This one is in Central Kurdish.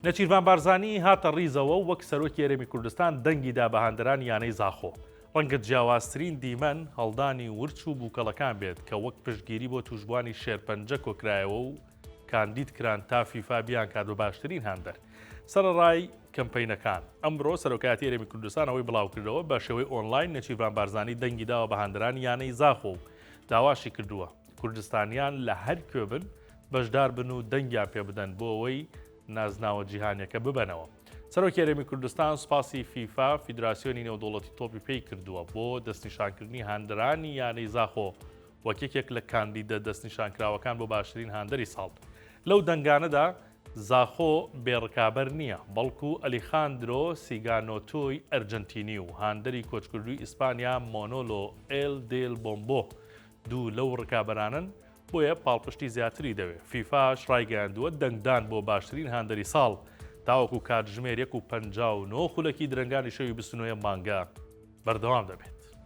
نەچیروان بارزانی هاتە ڕیزەوە وەک سەرۆکی هەرێمی کوردستان دەنگیدا بە هاندەرانی یانەی زاخۆ. ڕەنگە جیاوازترین دیمەن هەڵدانی ورچ و بووکەڵەکان بێت کە وەک پشتگیری بۆ توشبوانی شێرپەنجە کۆکرایەوە و کاندید کران تا فیفا بیان کات بە باشترین هاندەر. سەرەڕای کەمپەینەکان ئەمڕۆ سەرۆکاتی هەرێمی کوردستان ئەوەی بڵاوکردەوە بە شێوەی ئۆنلاین نەچیروان بارزانی دەنگیداوە بە هاندەرانی یانەی زاخۆ و داواشی کردووە کوردستانیان لە هەر کوێ بن بەشدار بن و دەنگیان پێ بدەن بۆ ئەوەی نازناوە جیهانیەکە ببەنەوە. سەرۆکی هەرێمی کوردستان سوپاسی فیفا فیدراسیۆنی نێودوڵەتی تۆپی پێی کردووە بۆ دەستنیشانکردنی هاندەرانی یانەی زاخۆ وەک یەکێک لە کاندیدە دەستنیشانکراوەکان بۆ باشترین هاندەری ساڵ. لەو دەنگانەدا زاخۆ بێڕکابەر نییە بەڵکو ئەلیخاندرۆ سیگانۆتۆی ئەرجنتینی و هاندەری کۆچکردووی ئیسپانیا مۆنۆلۆ ئێل دێل بۆمبۆ دوو لەو ڕکابەرانن بۆیە پاڵپشتی زیاتری دەوێت. فیفاش ڕایگەیاندووە دەنگدان بۆ باشترین هاندەری ساڵ تاوەکو کاتژمێر 1.59 خولەکی درەنگانی شەوی 29 مانگە بەردەوام دەبێت.